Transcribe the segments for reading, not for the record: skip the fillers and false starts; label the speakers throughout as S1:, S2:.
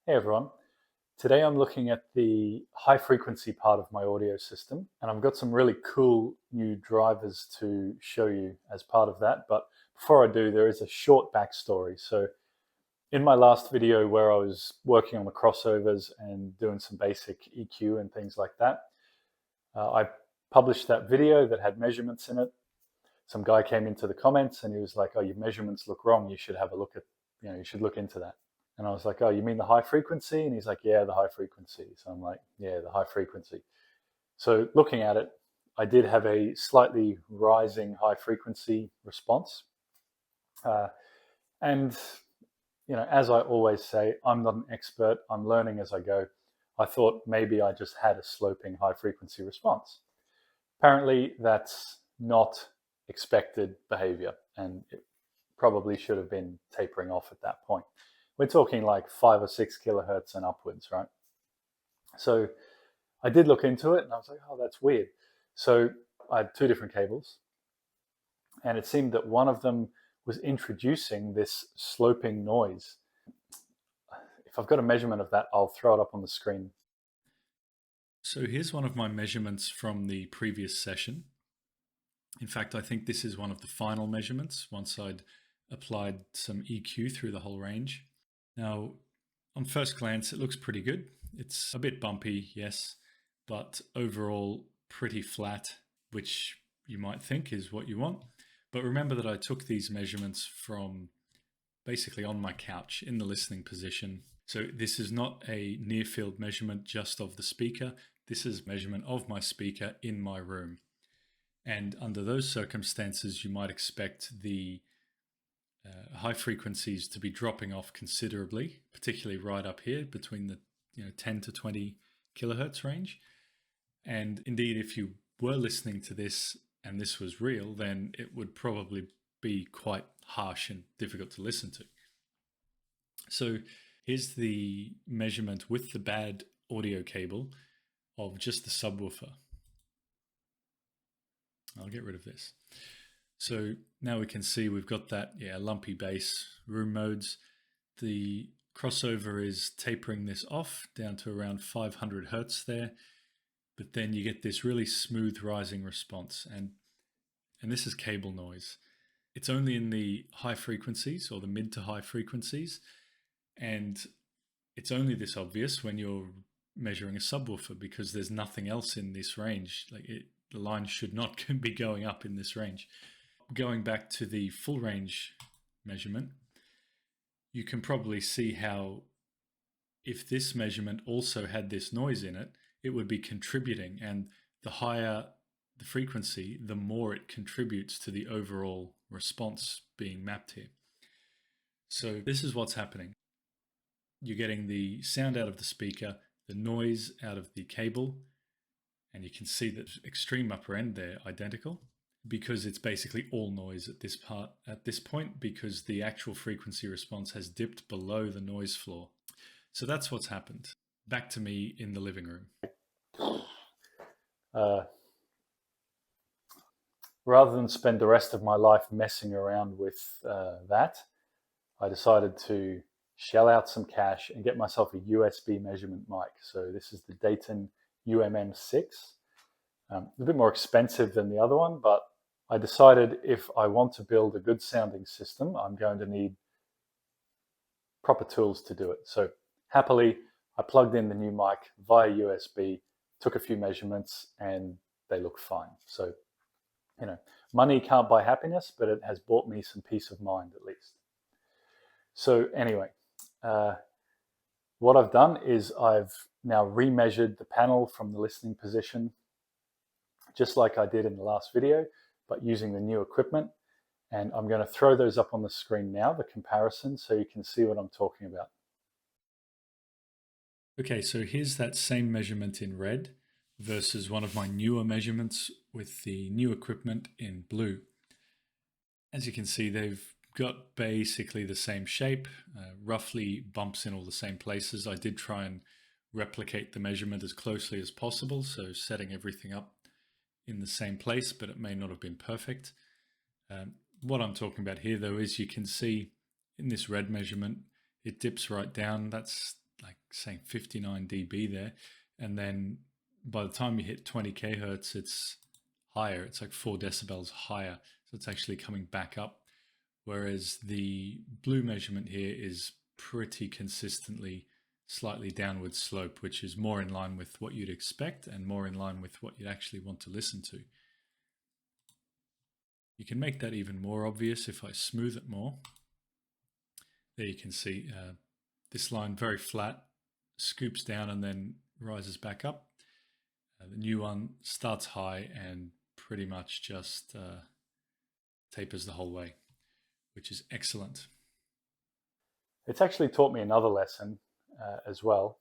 S1: Hey everyone. Today I'm looking at the high frequency part of my audio system, and I've got some really cool new drivers to show you as part of that. But before I do, there is a short backstory. So in my last video where I was working on the crossovers and doing some basic EQ and things like that, I published that video that had measurements in it. Some guy came into the comments and he was like, "Oh, your measurements look wrong. You should have a look at, you should look into that." And I was like, "Oh, you mean the high frequency?" And he's like, "Yeah, the high frequency." So I'm like, "Yeah, the high frequency." So looking at it, I did have a slightly rising high frequency response. Uh, and, as I always say, I'm not an expert. I'm learning as I go. I thought maybe I just had a sloping high frequency response. Apparently, that's not expected behavior, and it probably should have been tapering off at that point. We're talking like 5 or 6 kilohertz and upwards, right? So I did look into it and I was like, oh, that's weird. So I had two different cables, and it seemed that one of them was introducing this sloping noise. If I've got a measurement of that, I'll throw it up on the screen.
S2: So here's one of my measurements from the previous session. In fact, I think this is one of the final measurements once I'd applied some EQ through the whole range. Now, on first glance, it looks pretty good. It's a bit bumpy, yes, but overall pretty flat, which you might think is what you want. But remember that I took these measurements from basically on my couch in the listening position. So this is not a near field measurement just of the speaker. This is measurement of my speaker in my room. And under those circumstances, you might expect the high frequencies to be dropping off considerably, particularly right up here between the 10 to 20 kilohertz range. And indeed, if you were listening to this and this was real, then it would probably be quite harsh and difficult to listen to. So here's the measurement with the bad audio cable of just the subwoofer. I'll get rid of this. So now we can see we've got that lumpy bass, room modes. The crossover is tapering this off down to around 500 hertz there, but then you get this really smooth rising response, and this is cable noise. It's only in the high frequencies or the mid to high frequencies, and it's only this obvious when you're measuring a subwoofer because there's nothing else in this range. The line should not be going up in this range. Going back to the full range measurement, you can probably see how if this measurement also had this noise in it, it would be contributing, and the higher the frequency, the more it contributes to the overall response being mapped here. So this is what's happening. You're getting the sound out of the speaker, the noise out of the cable, and you can see that extreme upper end there identical because it's basically all noise at this point because the actual frequency response has dipped below the noise floor. So that's what's happened. Back to me in the living room.
S1: Rather than spend the rest of my life messing around with that, I decided to shell out some cash and get myself a USB measurement mic. So this is the Dayton UMM6. A bit more expensive than the other one, but I decided if I want to build a good sounding system, I'm going to need proper tools to do it. So happily, I plugged in the new mic via USB, took a few measurements, and they look fine. So, money can't buy happiness, but it has bought me some peace of mind at least. So anyway, what I've done is I've now remeasured the panel from the listening position, just like I did in the last video, but using the new equipment. And I'm going to throw those up on the screen now, the comparison, so you can see what I'm talking about.
S2: Okay, so here's that same measurement in red versus one of my newer measurements with the new equipment in blue. As you can see, they've got basically the same shape, roughly bumps in all the same places. I did try and replicate the measurement as closely as possible, so setting everything up in the same place, but it may not have been perfect. What I'm talking about here though is you can see in this red measurement, it dips right down. That's like saying 59 dB there. And then by the time you hit 20 kHz, it's higher. It's like 4 decibels higher. So it's actually coming back up. Whereas the blue measurement here is pretty consistently slightly downward slope, which is more in line with what you'd expect and more in line with what you'd actually want to listen to. You can make that even more obvious if I smooth it more. There you can see this line very flat, scoops down and then rises back up. The new one starts high and pretty much just tapers the whole way, which is excellent.
S1: It's actually taught me another lesson as well,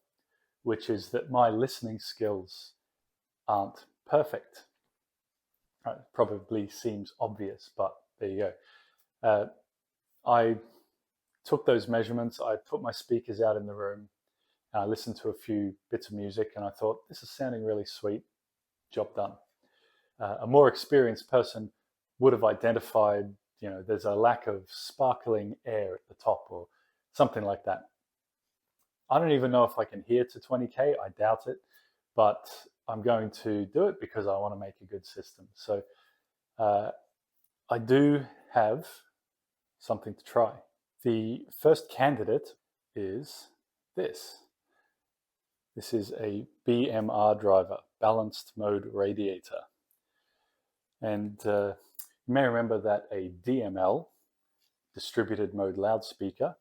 S1: which is that my listening skills aren't perfect. It probably seems obvious, but there you go. I took those measurements, I put my speakers out in the room, and I listened to a few bits of music, and I thought, this is sounding really sweet, job done. A more experienced person would have identified, there's a lack of sparkling air at the top or something like that. I don't even know if I can hear to 20K, I doubt it, but I'm going to do it because I want to make a good system. So I do have something to try. The first candidate is this. This is a BMR driver, balanced mode radiator. And you may remember that a DML, distributed mode loudspeaker,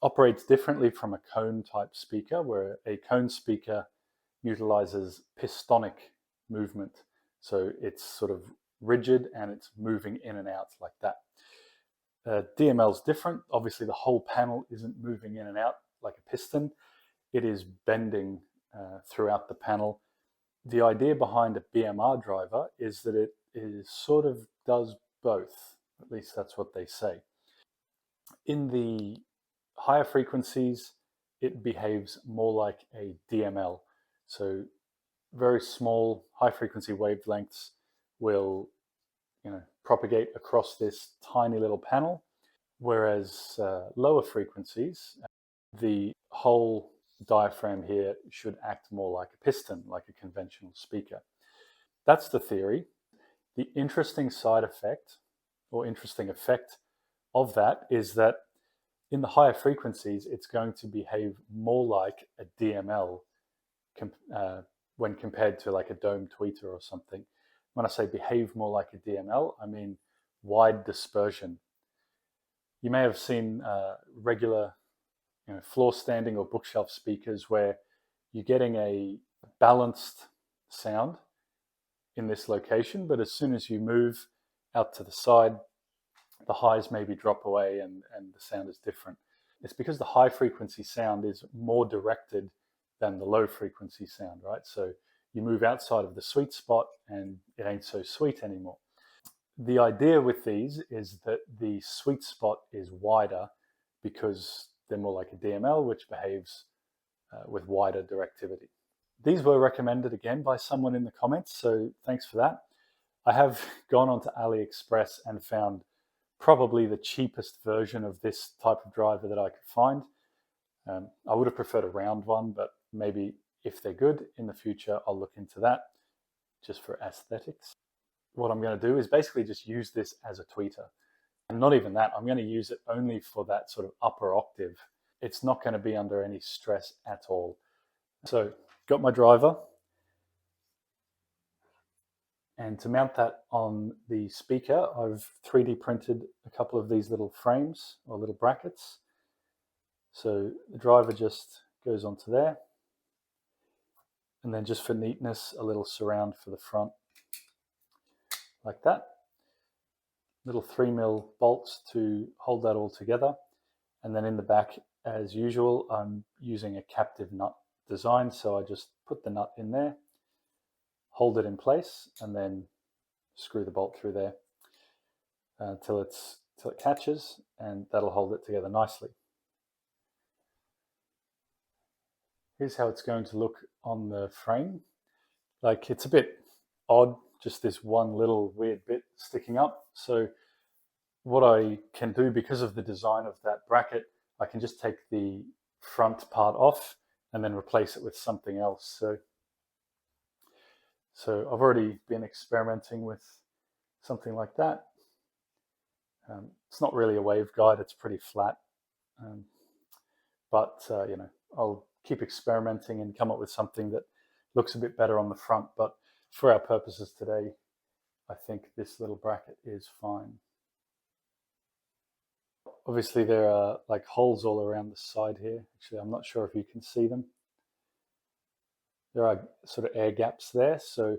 S1: operates differently from a cone type speaker, where a cone speaker utilizes pistonic movement. So it's sort of rigid and it's moving in and out like that. DML is different. Obviously, the whole panel isn't moving in and out like a piston. It is bending throughout the panel. The idea behind a BMR driver is that it sort of does both. At least that's what they say. In the higher frequencies, it behaves more like a DML. So very small high frequency wavelengths will propagate across this tiny little panel, whereas lower frequencies, the whole diaphragm here should act more like a piston, like a conventional speaker. That's the theory. The interesting side effect, or interesting effect of that, is that in the higher frequencies, it's going to behave more like a DML when compared to like a dome tweeter or something. When I say behave more like a DML, I mean wide dispersion. You may have seen regular floor standing or bookshelf speakers where you're getting a balanced sound in this location, but as soon as you move out to the side, the highs maybe drop away and the sound is different. It's because the high frequency sound is more directed than the low frequency sound, right? So you move outside of the sweet spot and it ain't so sweet anymore. The idea with these is that the sweet spot is wider because they're more like a DML, which behaves with wider directivity. These were recommended again by someone in the comments, so thanks for that. I have gone onto AliExpress and found probably the cheapest version of this type of driver that I could find. I would have preferred a round one, but maybe if they're good in the future, I'll look into that just for aesthetics. What I'm going to do is basically just use this as a tweeter. And not even that, I'm going to use it only for that sort of upper octave. It's not going to be under any stress at all. So, got my driver. And to mount that on the speaker, I've 3D printed a couple of these little frames or little brackets. So the driver just goes onto there. And then just for neatness, a little surround for the front, like that. Little 3mm bolts to hold that all together. And then in the back, as usual, I'm using a captive nut design. So I just put the nut in there, hold it in place, and then screw the bolt through there till it catches, and that'll hold it together nicely. Here's how it's going to look on the frame. Like, it's a bit odd, just this one little weird bit sticking up. So what I can do, because of the design of that bracket, I can just take the front part off and then replace it with something else. So I've already been experimenting with something like that. It's not really a waveguide, it's pretty flat. But I'll keep experimenting and come up with something that looks a bit better on the front. But for our purposes today, I think this little bracket is fine. Obviously, there are like holes all around the side here. Actually, I'm not sure if you can see them. There are sort of air gaps there. So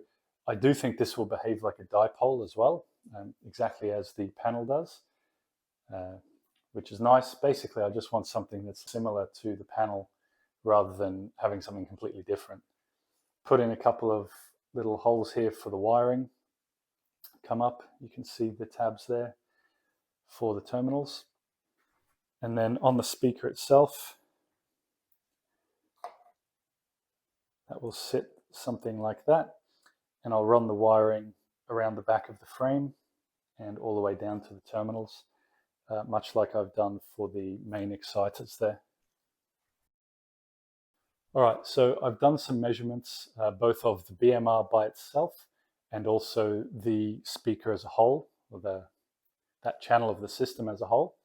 S1: I do think this will behave like a dipole as well, exactly as the panel does, which is nice. Basically, I just want something that's similar to the panel rather than having something completely different. Put in a couple of little holes here for the wiring. Come up, you can see the tabs there for the terminals. And then on the speaker itself, that will sit something like that. And I'll run the wiring around the back of the frame and all the way down to the terminals, much like I've done for the main exciters there. All right, so I've done some measurements, both of the BMR by itself and also the speaker as a whole, or that channel of the system as a whole.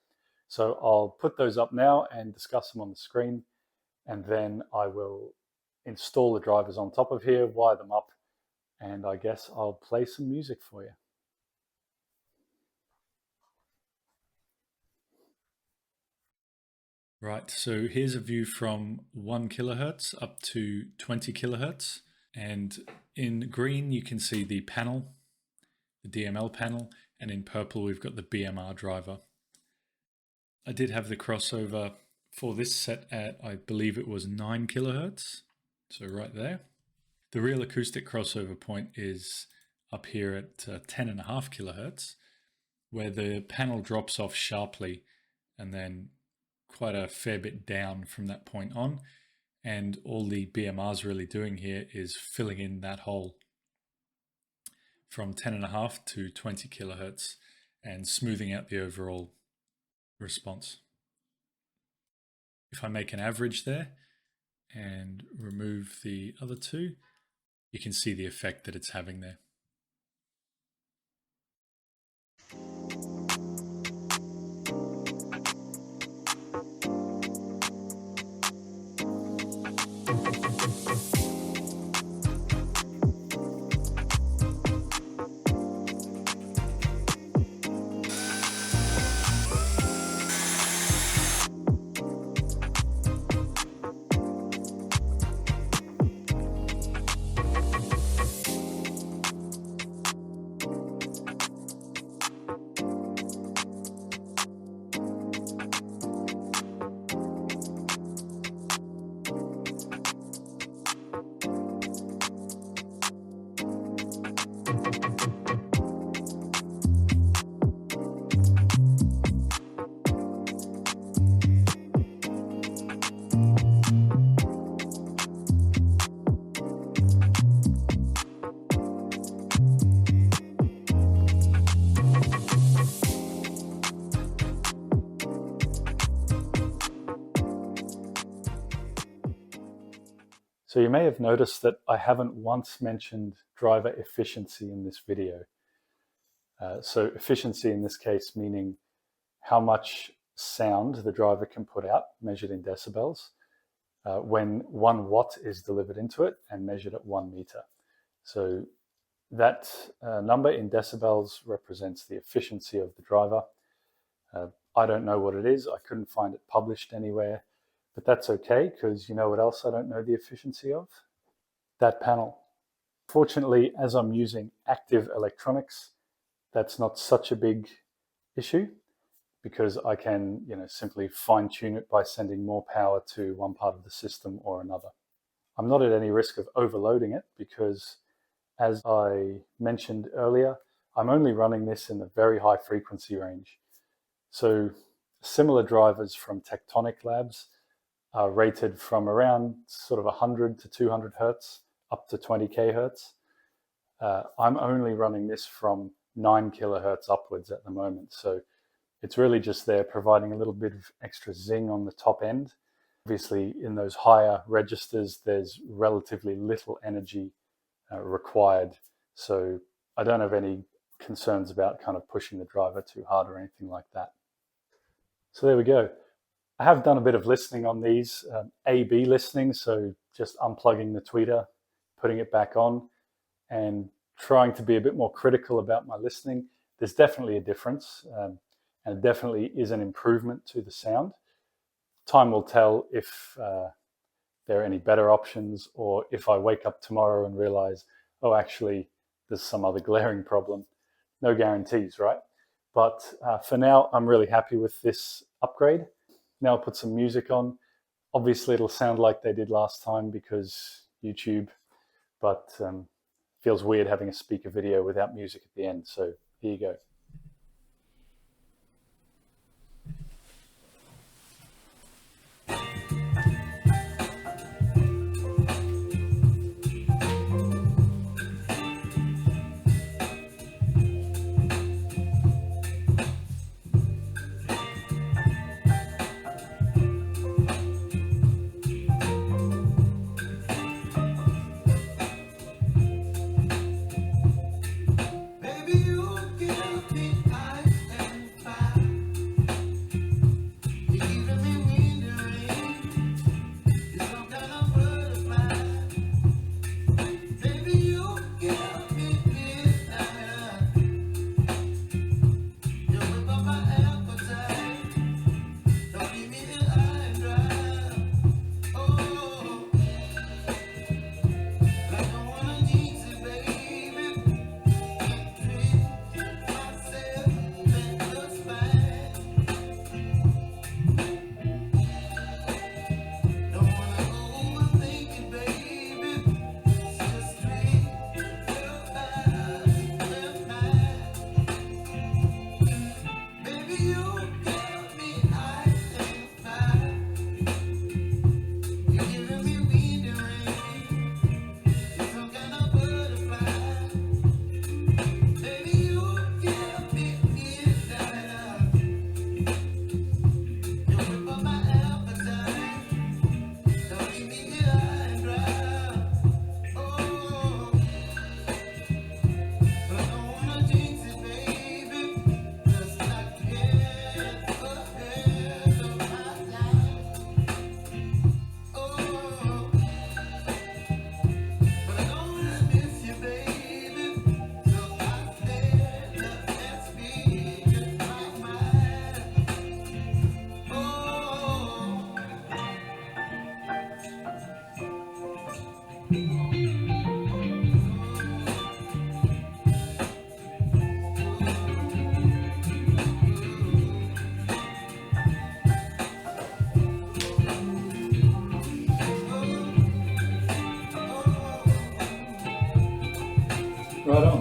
S1: So I'll put those up now and discuss them on the screen, and then I will install the drivers on top of here, wire them up, and I guess I'll play some music for you.
S2: Right, so here's a view from 1 kilohertz up to 20 kilohertz. And in green, you can see the panel, the DML panel, and in purple, we've got the BMR driver. I did have the crossover for this set at, I believe it was 9 kilohertz. So right there. The real acoustic crossover point is up here at 10.5 kilohertz, where the panel drops off sharply and then quite a fair bit down from that point on. And all the BMR's really doing here is filling in that hole from 10.5 to 20 kilohertz and smoothing out the overall response. If I make an average there and remove the other two, you can see the effect that it's having there.
S1: So you may have noticed that I haven't once mentioned driver efficiency in this video. So efficiency in this case meaning how much sound the driver can put out, measured in decibels, when 1 watt is delivered into it and measured at 1 meter. So that number in decibels represents the efficiency of the driver. I don't know what it is. I couldn't find it published anywhere. But that's okay, because you know what else I don't know the efficiency of? That panel. Fortunately, as I'm using active electronics, that's not such a big issue, because I can simply fine-tune it by sending more power to one part of the system or another. I'm not at any risk of overloading it, because as I mentioned earlier, I'm only running this in the very high frequency range. So similar drivers from Tectonic Labs are rated from around sort of 100 to 200 hertz up to 20 kHz. I'm only running this from 9 kilohertz upwards at the moment. So it's really just there providing a little bit of extra zing on the top end. Obviously, in those higher registers, there's relatively little energy required. So I don't have any concerns about kind of pushing the driver too hard or anything like that. So there we go. I have done a bit of listening on these, A/B listening, so just unplugging the tweeter, putting it back on, and trying to be a bit more critical about my listening. There's definitely a difference, and it definitely is an improvement to the sound. Time will tell if there are any better options, or if I wake up tomorrow and realize, oh, actually, there's some other glaring problem. No guarantees, right? But for now, I'm really happy with this upgrade. Now I'll put some music on. Obviously, it'll sound like they did last time because YouTube, but feels weird having a speaker video without music at the end. So here you go. Right on.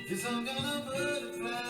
S2: You're some kind of butterfly.